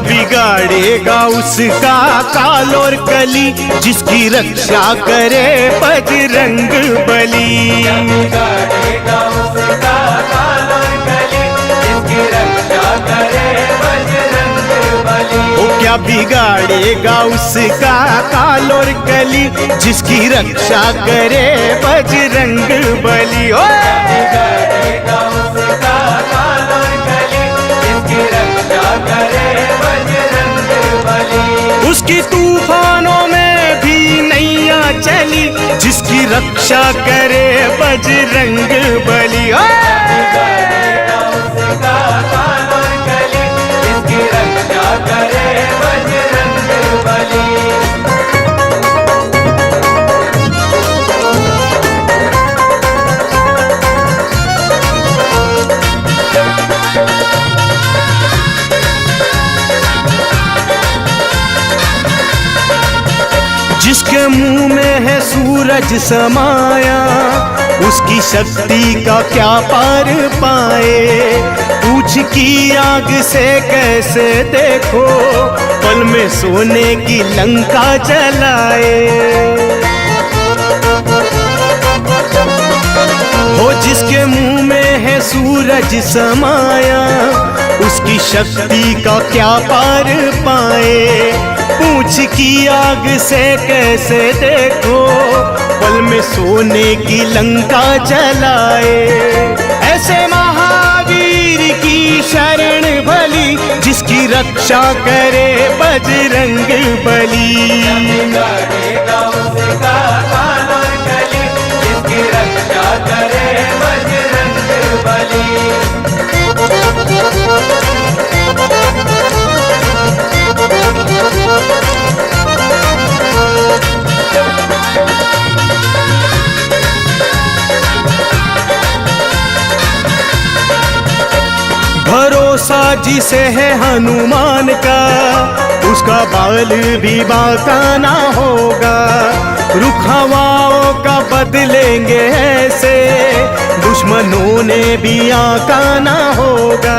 बिगाड़ेगा उसका काल और कली, जिसकी रक्षा करे बजरंग बली। बिगाड़ेगा उसका काल और कली, जिसकी रक्षा करे बजरंग बली। ओ क्या बिगाड़ेगा उसका काल और कली, जिसकी रक्षा करे बजरंग बली। बिगाड़ेगा उसका काल और कली, जिसकी रक्षा करे बजरंग बली। उसकी तूफानों में भी नैया चली, जिसकी रक्षा करे बजरंग बली। बिगाड़ेगा उसका काल और कली, जिसकी रक्षा करे बजरंग बली। जिसके मुंह में है सूरज समाया, उसकी शक्ति का क्या पार पाए। पूछ की आग से कैसे देखो, पल में सोने की लंका जलाए। हो जिसके मुंह में है सूरज समाया, उसकी शक्ति का क्या पार पाए। पूछ की आग से कैसे देखो, पल में सोने की लंका जलाए। ऐसे महावीर की शरण भली, जिसकी रक्षा करे बजरंग बली। बिगाड़ेगा उसका काल और कली, जिसकी रक्षा करे बजरंग बली। भरोसा जिसे है हनुमान का, उसका बाल भी बांका ना होगा। रुख हवाओं का बदलेंगे ऐसे, दुश्मनों ने भी आका ना होगा।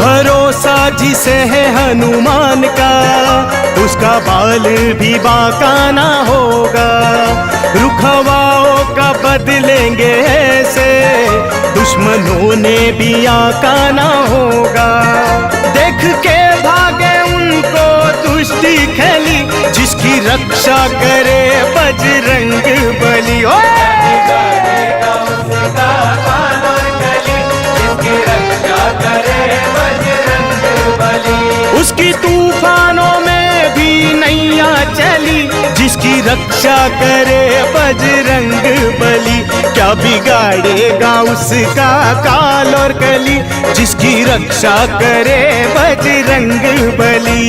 भरोसा जिसे है हनुमान का, उसका बाल भी बांका ना होगा। रुख हवाओं का बदलेंगे ऐसे, दुश्मनों ने भी आका ना होगा। देख के भागे उनको दुष्टि खली, जिसकी रक्षा करे बजरंग बली। बिगाड़ेगा उसका काल और कली, जिसकी रक्षा करे बजरंग बली। उसकी तूफानों में भी नैया चली, जिसकी रक्षा करे बजरंग बली। क्या बिगाड़ेगा उसका काल और कली, जिसकी रक्षा करे बजरंग बली।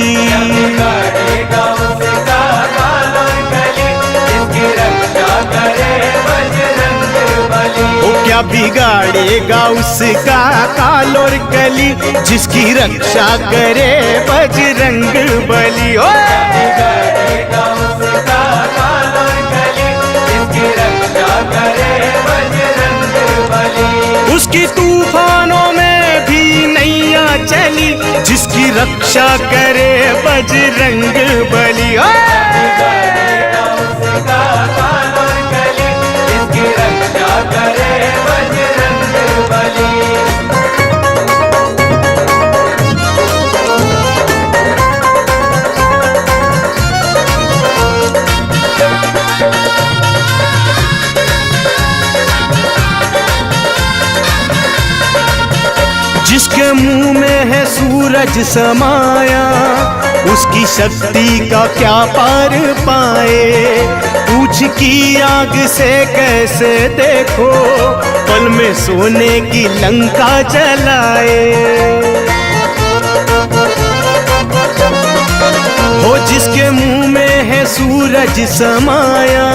बिगाड़ेगा उसका काल और कली, जिसकी रक्षा करे बजरंग बली। ओ क्या बिगाड़ेगा उसका काल और कली, जिसकी रक्षा करे बजरंग बली। बिगाड़ेगा उसका काल और कली, जिसकी रक्षा करे बजरंग बली। उसकी तूफानों में भी नैया चली, जिसकी रक्षा करे बजरंग बली। बिगाड़ेगा उसका काल और कली, जिसकी रक्षा करे बजरंग बली। जिसके मुंह में है सूरज समाया, उसकी शक्ति का क्या पार पाए। पूछ की आग से कैसे देखो, पल में सोने की लंका जलाए। हो जिसके मुंह में है सूरज समाया,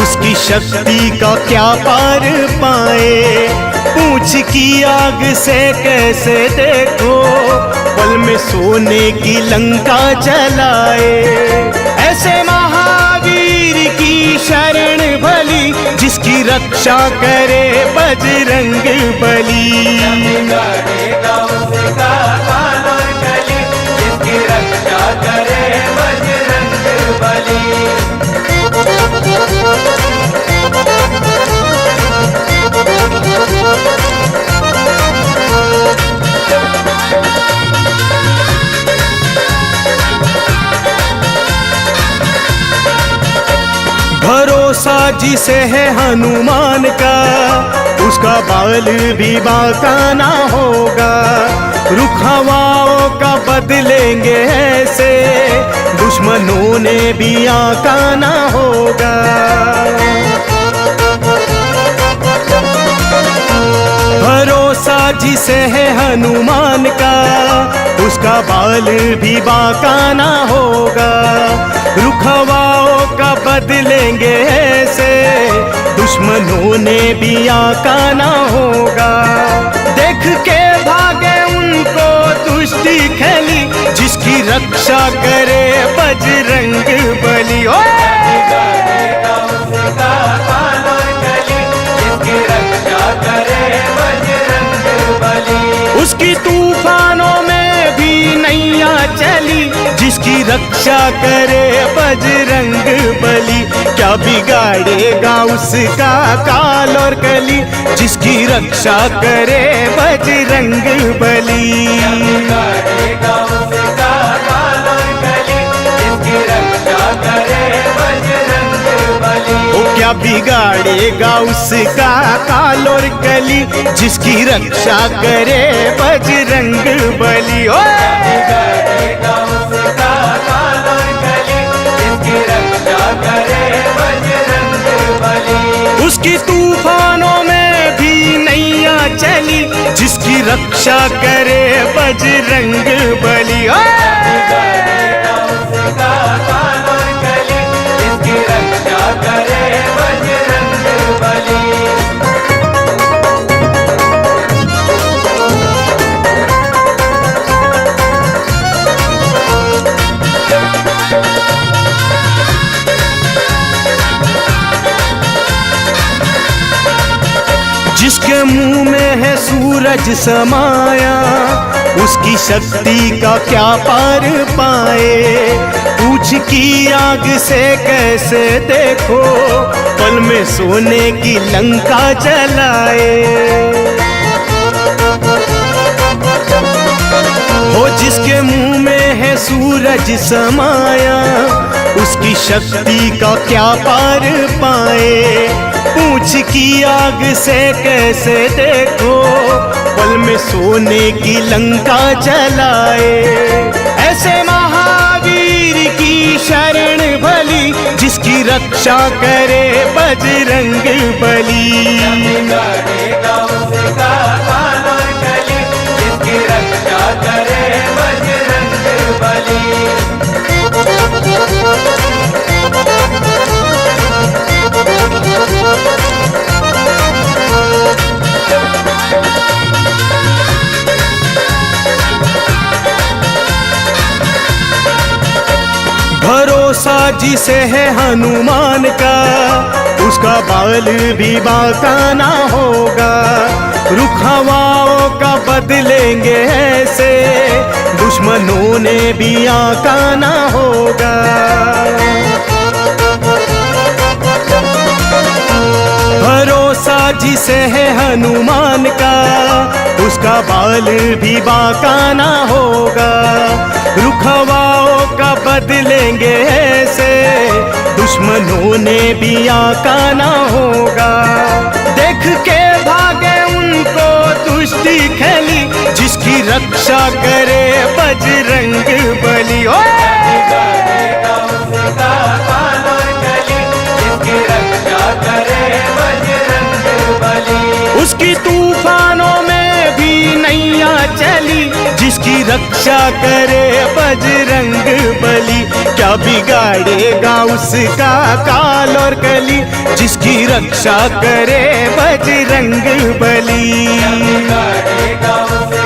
उसकी शक्ति का क्या पार पाए। पूछ की आग से कैसे देखो, पल में सोने की लंका जलाए। ऐसे महावीर की शरण भली, जिसकी रक्षा रक्षा करे बजरंग बली। बिगाड़ेगा उसका काल और कली, जिसकी रक्षा करे बजरंग बली। भरोसा जिसे है हनुमान का, उसका बाल भी बांका ना होगा। रुख हवाओं का बदलेंगे ऐसे, दुश्मनों ने भी आका ना होगा। भरोसा जिसे है हनुमान का, उसका बाल भी बांका ना होगा। रुख हवाओं का बदलेंगे ऐसे, दुश्मनों ने भी आका ना होगा। देख के भागे उनको दुष्टि खली, जिसकी रक्षा करे बजरंग बली। बिगाड़ेगा उसका काल और कली, जिसकी रक्षा करे बजरंग बली। उसकी तूफानों में भी नैया चली, जिसकी रक्षा करे बजरंग बली। क्या बिगाड़ेगा उसका काल और कली, जिसकी रक्षा करे बजरंग बली। बिगाड़ेगा उसका काल और कली, जिसकी रक्षा करे बजरंग बली। ओ क्या बिगाड़ेगा उसका काल और कली, जिसकी रक्षा करे बजरंग बली। ओ बिगाड़ेगा उसका काल और कली, जिसकी रक्षा करे बजरंग बली। उसकी तूफानों में भी नैया चली, जिसकी रक्षा करे बजरंग बली। बिगाड़ेगा उसका काल और कली, जिसकी रक्षा करे बजरंग बली। जिसके मुंह में है सूरज समाया, उसकी शक्ति का क्या पार पाए। पूछ की आग से कैसे देखो, पल में सोने की लंका जलाए। हो जिसके मुंह में है सूरज समाया, उसकी शक्ति का क्या पार पाए। पूछ की आग से कैसे देखो, पल में सोने की लंका जलाए। ऐसे महावीर की शरण भली, जिसकी रक्षा करे बजरंग बली। बिगाड़ेगा उसका काल और कली, जिसकी रक्षा करे बजरंग बली। भरोसा जिसे है हनुमान का, उसका बाल भी बांका ना होगा। रुख हवाओं का बदलेंगे ऐसे, दुश्मनों ने भी आका ना होगा। भरोसा जिसे है हनुमान का, उसका बाल भी बांका ना होगा। रुख हवाओं का बदलेंगे ऐसे, दुश्मनों ने भी आका ना होगा। देख के भागे उनको दुष्टि खली, जिसकी रक्षा करे बजरंग बली। बिगाड़ेगा उसका काल और कली, जिसकी रक्षा करे बजरंग बली। उसकी तूफानों में भी नैया चली, जिसकी रक्षा करे बजरंग बली। क्या बिगाड़ेगा उसका काल और कली, जिसकी रक्षा करे बजरंग बली। बिगाड़ेगा उसका